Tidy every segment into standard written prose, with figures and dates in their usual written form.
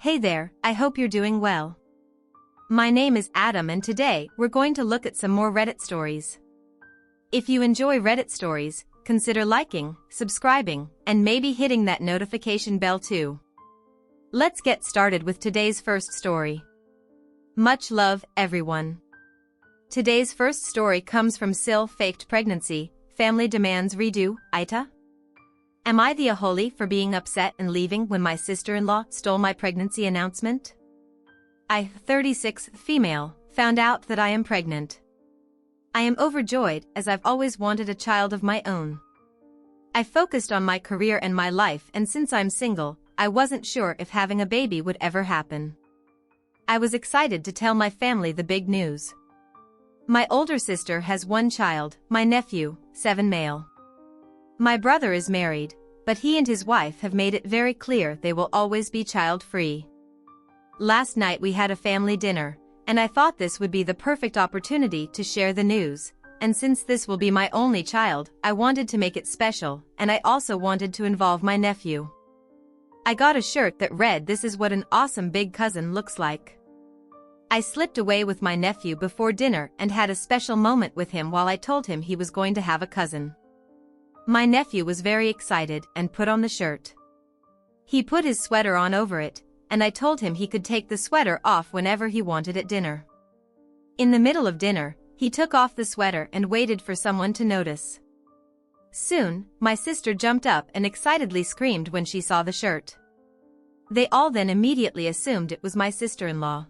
Hey there, I hope you're doing well. My name is Adam and today we're going to look at some more Reddit stories. If you enjoy Reddit stories, consider liking, subscribing, and maybe hitting that notification bell too. Let's get started with today's first story. Much love, everyone. Today's first story comes from Sil faked pregnancy, family demands redo, Aita? Am I the aholi for being upset and leaving when my sister-in-law stole my pregnancy announcement? I, 36, female, found out that I am pregnant. I am overjoyed as I've always wanted a child of my own. I focused on my career and my life, and since I'm single, I wasn't sure if having a baby would ever happen. I was excited to tell my family the big news. My older sister has one child, my nephew, 7 male. My brother is married, but he and his wife have made it very clear they will always be child-free. Last night we had a family dinner, and I thought this would be the perfect opportunity to share the news, and since this will be my only child, I wanted to make it special, and I also wanted to involve my nephew. I got a shirt that read, "This is what an awesome big cousin looks like." I slipped away with my nephew before dinner and had a special moment with him while I told him he was going to have a cousin. My nephew was very excited and put on the shirt. He put his sweater on over it, and I told him he could take the sweater off whenever he wanted at dinner. In the middle of dinner, he took off the sweater and waited for someone to notice. Soon, my sister jumped up and excitedly screamed when she saw the shirt. They all then immediately assumed it was my sister-in-law.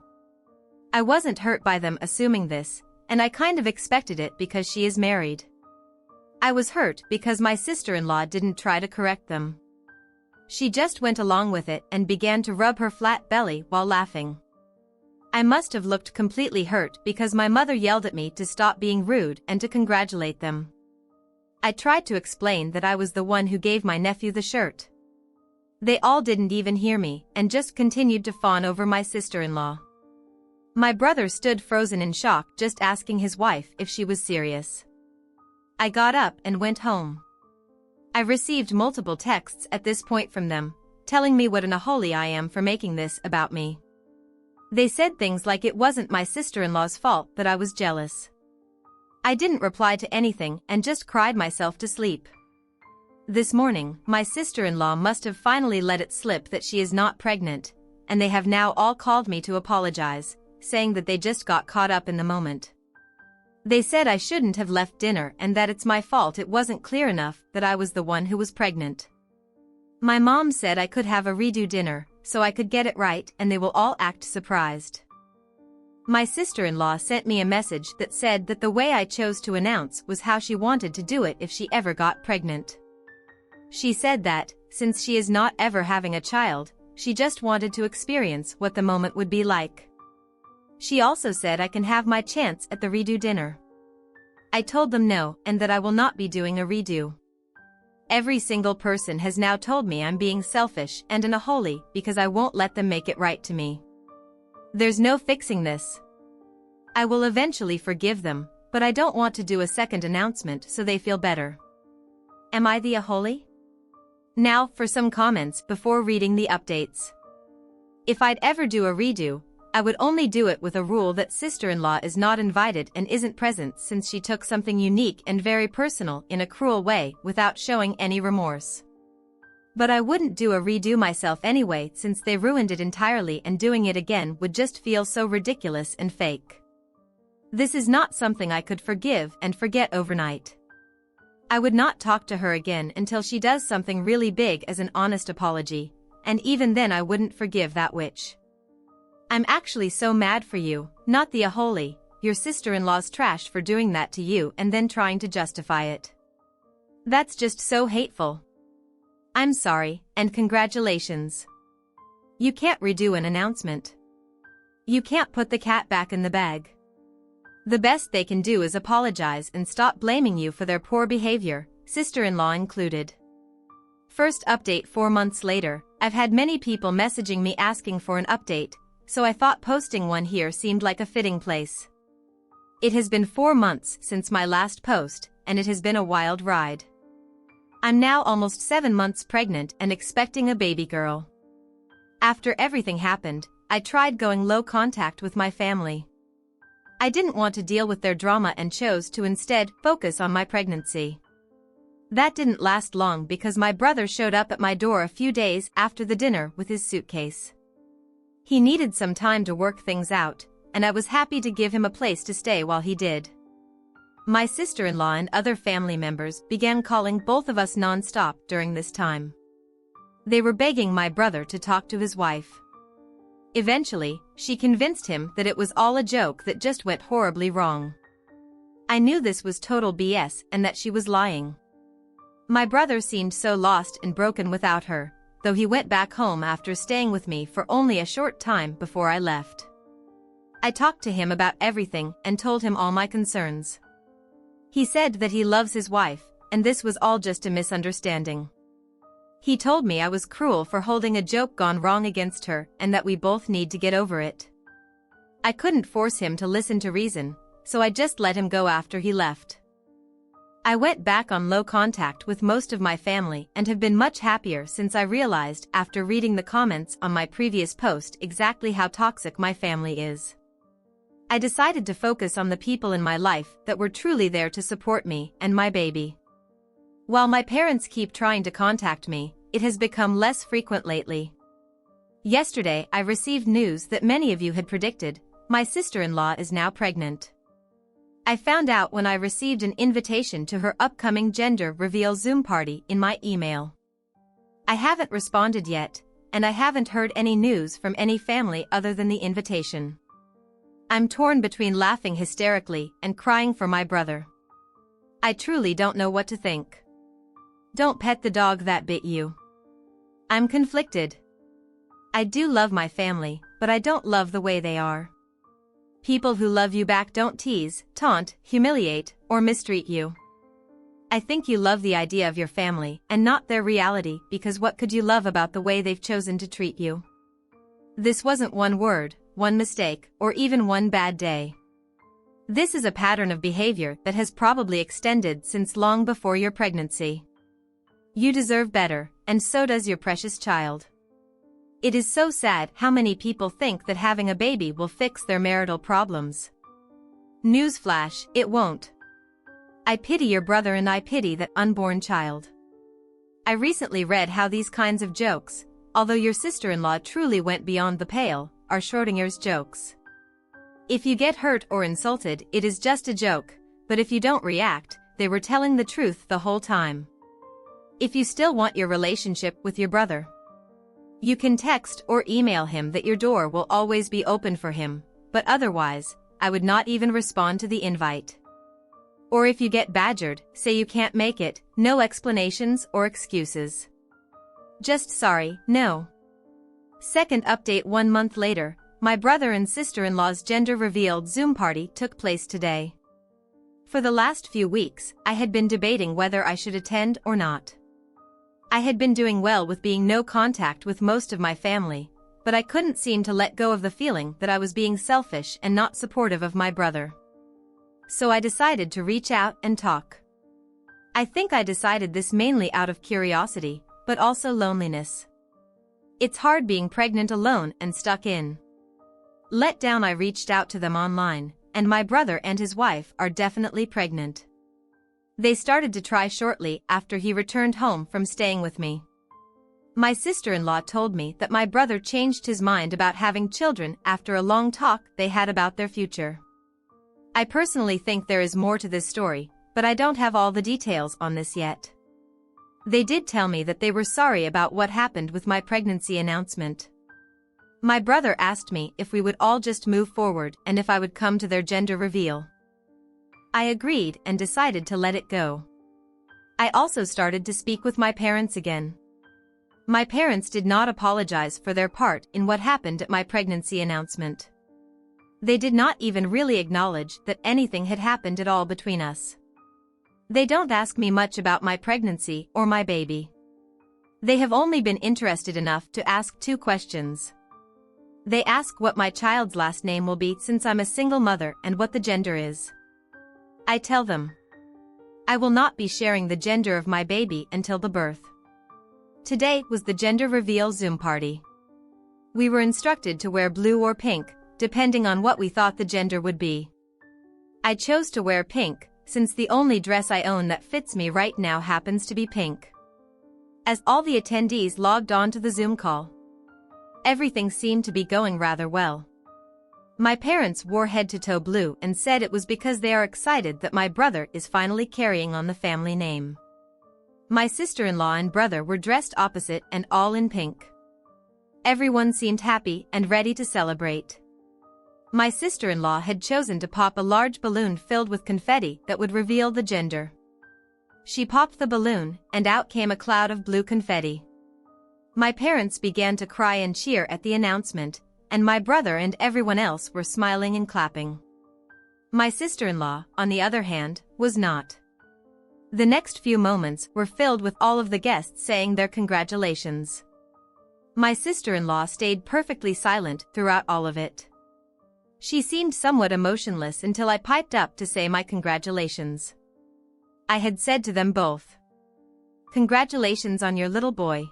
I wasn't hurt by them assuming this, and I kind of expected it because she is married. I was hurt because my sister-in-law didn't try to correct them. She just went along with it and began to rub her flat belly while laughing. I must have looked completely hurt because my mother yelled at me to stop being rude and to congratulate them. I tried to explain that I was the one who gave my nephew the shirt. They all didn't even hear me and just continued to fawn over my sister-in-law. My brother stood frozen in shock, just asking his wife if she was serious. I got up and went home. I received multiple texts at this point from them, telling me what an aholi I am for making this about me. They said things like it wasn't my sister-in-law's fault that I was jealous. I didn't reply to anything and just cried myself to sleep. This morning, my sister-in-law must have finally let it slip that she is not pregnant, and they have now all called me to apologize, saying that they just got caught up in the moment. They said I shouldn't have left dinner and that it's my fault it wasn't clear enough that I was the one who was pregnant. My mom said I could have a redo dinner, so I could get it right and they will all act surprised. My sister-in-law sent me a message that said that the way I chose to announce was how she wanted to do it if she ever got pregnant. She said that, since she is not ever having a child, she just wanted to experience what the moment would be like. She also said I can have my chance at the redo dinner. I told them no and that I will not be doing a redo. Every single person has now told me I'm being selfish and an aholi because I won't let them make it right to me. There's no fixing this. I will eventually forgive them, but I don't want to do a second announcement so they feel better. Am I the aholi? Now for some comments before reading the updates. If I'd ever do a redo, I would only do it with a rule that sister-in-law is not invited and isn't present since she took something unique and very personal in a cruel way without showing any remorse. But I wouldn't do a redo myself anyway since they ruined it entirely and doing it again would just feel so ridiculous and fake. This is not something I could forgive and forget overnight. I would not talk to her again until she does something really big as an honest apology, and even then I wouldn't forgive that witch. I'm actually so mad for you, not the aholi, your sister-in-law's trash for doing that to you and then trying to justify it. That's just so hateful. I'm sorry, and congratulations. You can't redo an announcement. You can't put the cat back in the bag. The best they can do is apologize and stop blaming you for their poor behavior, sister-in-law included. First update 4 months later, I've had many people messaging me asking for an update, so I thought posting one here seemed like a fitting place. It has been 4 months since my last post, and it has been a wild ride. I'm now almost 7 months pregnant and expecting a baby girl. After everything happened, I tried going low contact with my family. I didn't want to deal with their drama and chose to instead focus on my pregnancy. That didn't last long because my brother showed up at my door a few days after the dinner with his suitcase. He needed some time to work things out, and I was happy to give him a place to stay while he did. My sister-in-law and other family members began calling both of us non-stop during this time. They were begging my brother to talk to his wife. Eventually, she convinced him that it was all a joke that just went horribly wrong. I knew this was total BS and that she was lying. My brother seemed so lost and broken without her, though he went back home after staying with me for only a short time before I left. I talked to him about everything and told him all my concerns. He said that he loves his wife, and this was all just a misunderstanding. He told me I was cruel for holding a joke gone wrong against her and that we both need to get over it. I couldn't force him to listen to reason, so I just let him go after he left. I went back on low contact with most of my family and have been much happier since I realized after reading the comments on my previous post exactly how toxic my family is. I decided to focus on the people in my life that were truly there to support me and my baby. While my parents keep trying to contact me, it has become less frequent lately. Yesterday I received news that many of you had predicted. My sister-in-law is now pregnant. I found out when I received an invitation to her upcoming gender reveal Zoom party in my email. I haven't responded yet, and I haven't heard any news from any family other than the invitation. I'm torn between laughing hysterically and crying for my brother. I truly don't know what to think. Don't pet the dog that bit you. I'm conflicted. I do love my family, but I don't love the way they are. People who love you back don't tease, taunt, humiliate, or mistreat you. I think you love the idea of your family and not their reality because what could you love about the way they've chosen to treat you? This wasn't one word, one mistake, or even one bad day. This is a pattern of behavior that has probably extended since long before your pregnancy. You deserve better, and so does your precious child. It is so sad how many people think that having a baby will fix their marital problems. Newsflash, it won't. I pity your brother and I pity that unborn child. I recently read how these kinds of jokes, although your sister-in-law truly went beyond the pale, are Schrodinger's jokes. If you get hurt or insulted, it is just a joke, but if you don't react, they were telling the truth the whole time. If you still want your relationship with your brother, you can text or email him that your door will always be open for him, but otherwise, I would not even respond to the invite. Or if you get badgered, say you can't make it, no explanations or excuses. Just sorry, no. Second update: 1 month later, my brother and sister-in-law's gender-revealed Zoom party took place today. For the last few weeks, I had been debating whether I should attend or not. I had been doing well with being no contact with most of my family, but I couldn't seem to let go of the feeling that I was being selfish and not supportive of my brother. So I decided to reach out and talk. I think I decided this mainly out of curiosity, but also loneliness. It's hard being pregnant alone and stuck in. Let down. I reached out to them online, and my brother and his wife are definitely pregnant. They started to try shortly after he returned home from staying with me. My sister-in-law told me that my brother changed his mind about having children after a long talk they had about their future. I personally think there is more to this story, but I don't have all the details on this yet. They did tell me that they were sorry about what happened with my pregnancy announcement. My brother asked me if we would all just move forward and if I would come to their gender reveal. I agreed and decided to let it go. I also started to speak with my parents again. My parents did not apologize for their part in what happened at my pregnancy announcement. They did not even really acknowledge that anything had happened at all between us. They don't ask me much about my pregnancy or my baby. They have only been interested enough to ask 2 questions. They ask what my child's last name will be since I'm a single mother and what the gender is. I tell them I will not be sharing the gender of my baby until the birth. Today was the gender reveal Zoom party. We were instructed to wear blue or pink, depending on what we thought the gender would be. I chose to wear pink, since the only dress I own that fits me right now happens to be pink. As all the attendees logged on to the Zoom call, everything seemed to be going rather well. My parents wore head-to-toe blue and said it was because they are excited that my brother is finally carrying on the family name. My sister-in-law and brother were dressed opposite and all in pink. Everyone seemed happy and ready to celebrate. My sister-in-law had chosen to pop a large balloon filled with confetti that would reveal the gender. She popped the balloon, and out came a cloud of blue confetti. My parents began to cry and cheer at the announcement, and my brother and everyone else were smiling and clapping. My sister-in-law, on the other hand, was not. The next few moments were filled with all of the guests saying their congratulations. My sister-in-law stayed perfectly silent throughout all of it. She seemed somewhat emotionless until I piped up to say my congratulations. I had said to them both, "Congratulations on your little boy.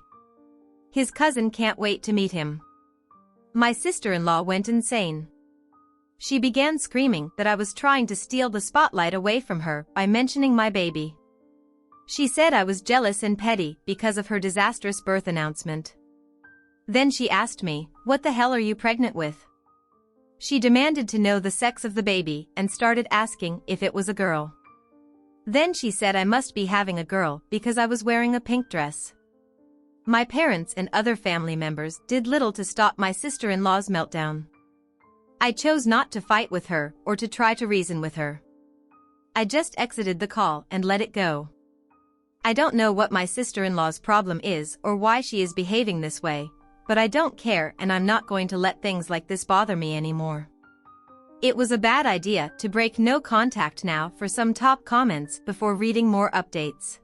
His cousin can't wait to meet him." My sister-in-law went insane. She began screaming that I was trying to steal the spotlight away from her by mentioning my baby. She said I was jealous and petty because of her disastrous birth announcement. Then she asked me, "What the hell are you pregnant with?" She demanded to know the sex of the baby and started asking if it was a girl. Then she said I must be having a girl because I was wearing a pink dress. My parents and other family members did little to stop my sister-in-law's meltdown. I chose not to fight with her or to try to reason with her. I just exited the call and let it go. I don't know what my sister-in-law's problem is or why she is behaving this way, but I don't care and I'm not going to let things like this bother me anymore. It was a bad idea to break no contact now for some top comments before reading more updates.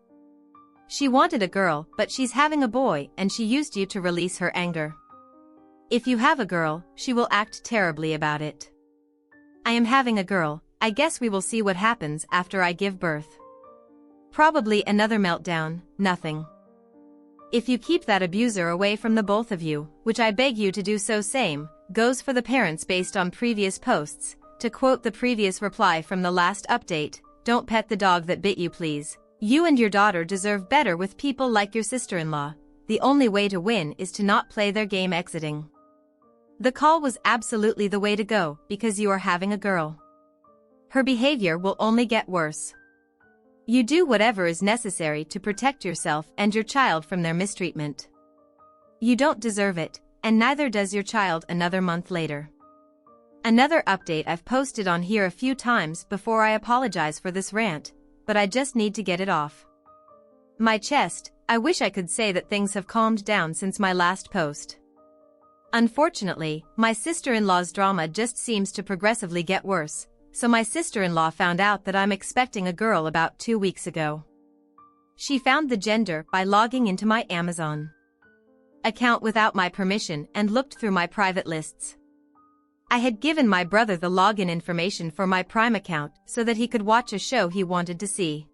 She wanted a girl, but she's having a boy and she used you to release her anger. If you have a girl, she will act terribly about it. I am having a girl, I guess we will see what happens after I give birth. Probably another meltdown, nothing. If you keep that abuser away from the both of you, which I beg you to do so, same goes for the parents based on previous posts. To quote the previous reply from the last update, "Don't pet the dog that bit you, please. You and your daughter deserve better with people like your sister-in-law. The only way to win is to not play their game exiting." The call was absolutely the way to go because you are having a girl. Her behavior will only get worse. You do whatever is necessary to protect yourself and your child from their mistreatment. You don't deserve it, and neither does your child another month later. Another update I've posted on here a few times before. I apologize for this rant, but I just need to get it off my chest. I wish I could say that things have calmed down since my last post. Unfortunately, my sister-in-law's drama just seems to progressively get worse, so my sister-in-law found out that I'm expecting a girl about 2 weeks ago. She found the gender by logging into my Amazon account without my permission and looked through my private lists. I had given my brother the login information for my Prime account so that he could watch a show he wanted to see.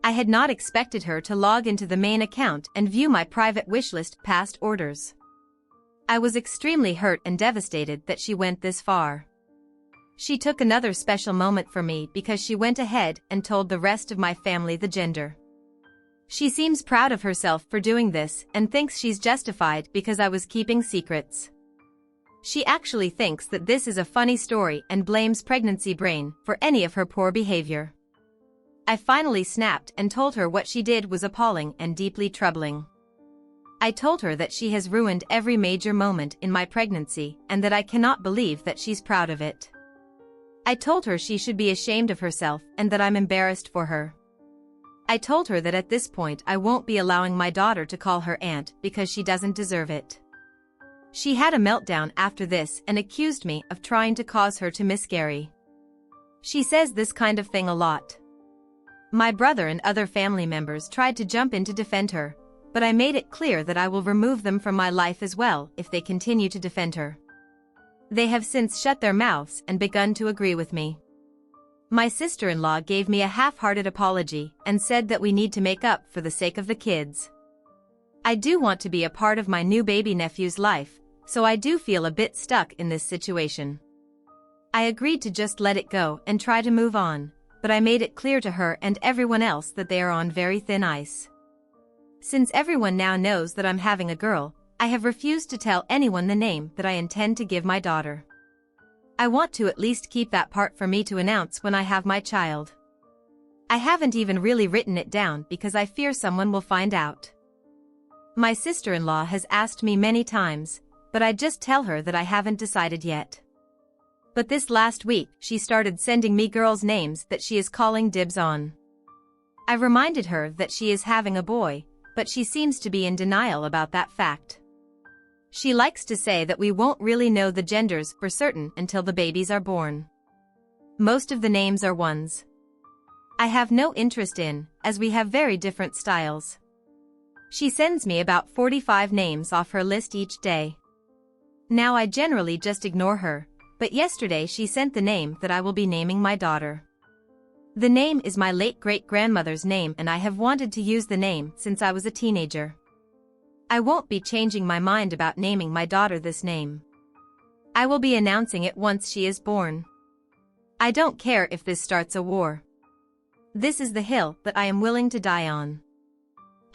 I had not expected her to log into the main account and view my private wishlist past orders. I was extremely hurt and devastated that she went this far. She took another special moment for me because she went ahead and told the rest of my family the gender. She seems proud of herself for doing this and thinks she's justified because I was keeping secrets. She actually thinks that this is a funny story and blames pregnancy brain for any of her poor behavior. I finally snapped and told her what she did was appalling and deeply troubling. I told her that she has ruined every major moment in my pregnancy and that I cannot believe that she's proud of it. I told her she should be ashamed of herself and that I'm embarrassed for her. I told her that at this point I won't be allowing my daughter to call her aunt because she doesn't deserve it. She had a meltdown after this and accused me of trying to cause her to miscarry. She says this kind of thing a lot. My brother and other family members tried to jump in to defend her, but I made it clear that I will remove them from my life as well if they continue to defend her. They have since shut their mouths and begun to agree with me. My sister-in-law gave me a half-hearted apology and said that we need to make up for the sake of the kids. I do want to be a part of my new baby nephew's life, so I do feel a bit stuck in this situation. I agreed to just let it go and try to move on, but I made it clear to her and everyone else that they are on very thin ice. Since everyone now knows that I'm having a girl, I have refused to tell anyone the name that I intend to give my daughter. I want to at least keep that part for me to announce when I have my child. I haven't even really written it down because I fear someone will find out. My sister-in-law has asked me many times, but I just tell her that I haven't decided yet. But this last week she started sending me girls' names that she is calling dibs on. I reminded her that she is having a boy, but she seems to be in denial about that fact. She likes to say that we won't really know the genders for certain until the babies are born. Most of the names are ones I have no interest in, as we have very different styles. She sends me about 45 names off her list each day. Now I generally just ignore her, but yesterday she sent the name that I will be naming my daughter. The name is my late great-grandmother's name and I have wanted to use the name since I was a teenager. I won't be changing my mind about naming my daughter this name. I will be announcing it once she is born. I don't care if this starts a war. This is the hill that I am willing to die on.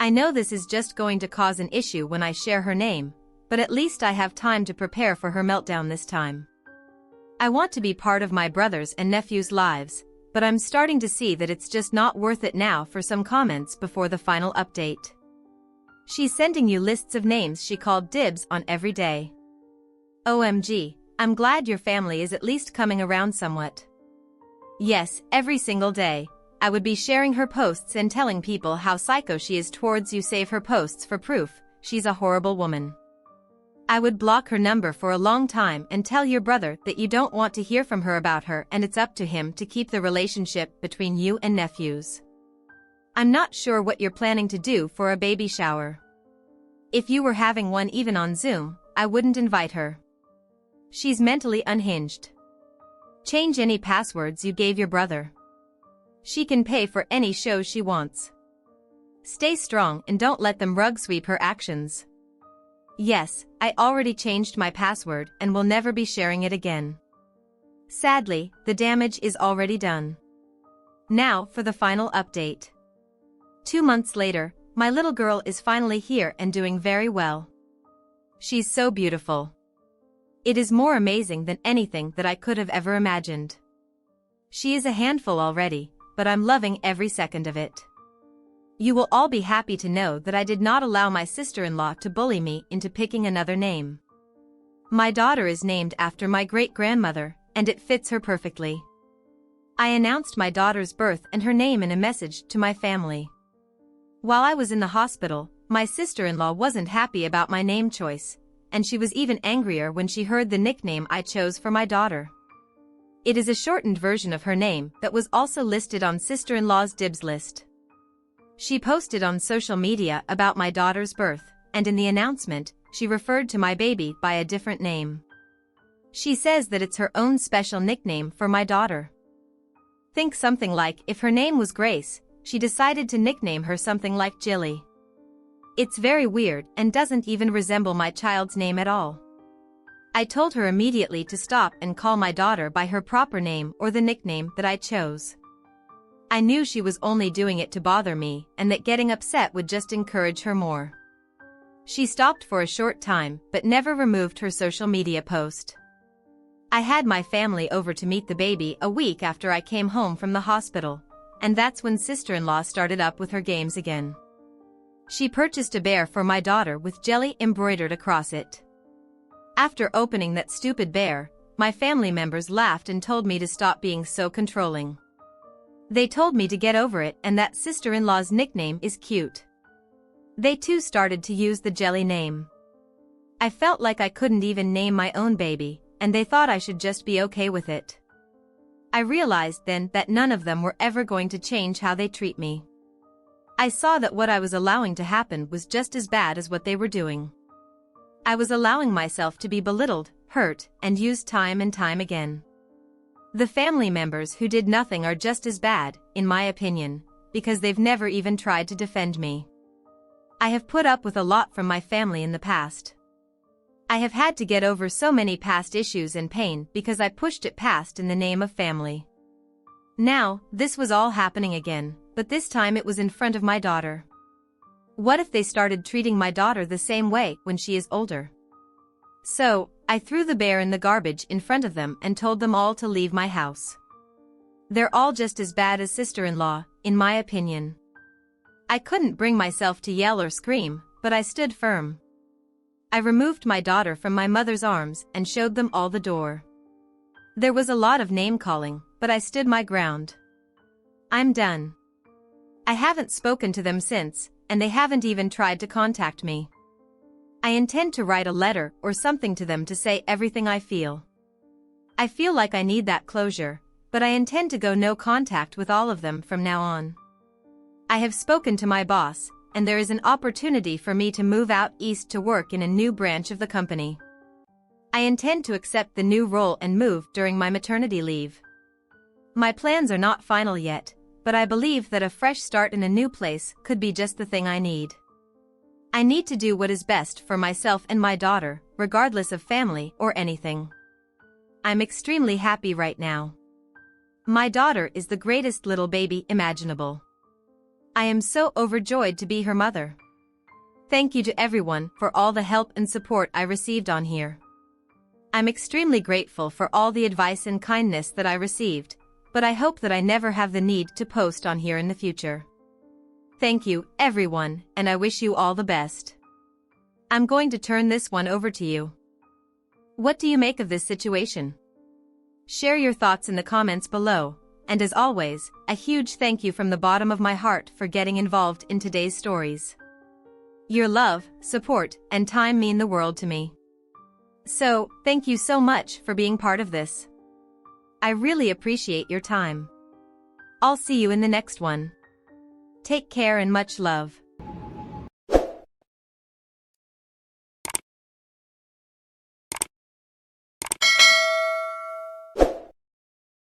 I know this is just going to cause an issue when I share her name, but at least I have time to prepare for her meltdown this time. I want to be part of my brothers' and nephews' lives, but I'm starting to see that it's just not worth it now for some comments before the final update. She's sending you lists of names she called dibs on every day. OMG, I'm glad your family is at least coming around somewhat. Yes, every single day, I would be sharing her posts and telling people how psycho she is towards you. Save her posts for proof, she's a horrible woman. I would block her number for a long time and tell your brother that you don't want to hear from her about her and it's up to him to keep the relationship between you and nephews. I'm not sure what you're planning to do for a baby shower. If you were having one even on Zoom, I wouldn't invite her. She's mentally unhinged. Change any passwords you gave your brother. She can pay for any shows she wants. Stay strong and don't let them rug sweep her actions. Yes, I already changed my password and will never be sharing it again. Sadly, the damage is already done. Now for the final update. 2 months later, my little girl is finally here and doing very well. She's so beautiful. It is more amazing than anything that I could have ever imagined. She is a handful already, but I'm loving every second of it. You will all be happy to know that I did not allow my sister-in-law to bully me into picking another name. My daughter is named after my great-grandmother, and it fits her perfectly. I announced my daughter's birth and her name in a message to my family. While I was in the hospital, my sister-in-law wasn't happy about my name choice, and she was even angrier when she heard the nickname I chose for my daughter. It is a shortened version of her name that was also listed on sister-in-law's dibs list. She posted on social media about my daughter's birth, and in the announcement, she referred to my baby by a different name. She says that it's her own special nickname for my daughter. Think something like if her name was Grace, she decided to nickname her something like Jilly. It's very weird and doesn't even resemble my child's name at all. I told her immediately to stop and call my daughter by her proper name or the nickname that I chose. I knew she was only doing it to bother me and that getting upset would just encourage her more. She stopped for a short time but never removed her social media post. I had my family over to meet the baby a week after I came home from the hospital, and that's when sister-in-law started up with her games again. She purchased a bear for my daughter with jelly embroidered across it. After opening that stupid bear, my family members laughed and told me to stop being so controlling. They told me to get over it and that sister-in-law's nickname is cute. They too started to use the jelly name. I felt like I couldn't even name my own baby, and they thought I should just be okay with it. I realized then that none of them were ever going to change how they treat me. I saw that what I was allowing to happen was just as bad as what they were doing. I was allowing myself to be belittled, hurt, and used time and time again. The family members who did nothing are just as bad, in my opinion, because they've never even tried to defend me. I have put up with a lot from my family in the past. I have had to get over so many past issues and pain because I pushed it past in the name of family. Now, this was all happening again, but this time it was in front of my daughter. What if they started treating my daughter the same way when she is older? So, I threw the bear in the garbage in front of them and told them all to leave my house. They're all just as bad as sister-in-law, in my opinion. I couldn't bring myself to yell or scream, but I stood firm. I removed my daughter from my mother's arms and showed them all the door. There was a lot of name-calling, but I stood my ground. I'm done. I haven't spoken to them since, and they haven't even tried to contact me. I intend to write a letter or something to them to say everything I feel. I feel like I need that closure, but I intend to go no contact with all of them from now on. I have spoken to my boss, and there is an opportunity for me to move out east to work in a new branch of the company. I intend to accept the new role and move during my maternity leave. My plans are not final yet, but I believe that a fresh start in a new place could be just the thing I need. I need to do what is best for myself and my daughter, regardless of family or anything. I'm extremely happy right now. My daughter is the greatest little baby imaginable. I am so overjoyed to be her mother. Thank you to everyone for all the help and support I received on here. I'm extremely grateful for all the advice and kindness that I received, but I hope that I never have the need to post on here in the future. Thank you, everyone, and I wish you all the best. I'm going to turn this one over to you. What do you make of this situation? Share your thoughts in the comments below. And as always, a huge thank you from the bottom of my heart for getting involved in today's stories. Your love, support, and time mean the world to me. So, thank you so much for being part of this. I really appreciate your time. I'll see you in the next one. Take care and much love.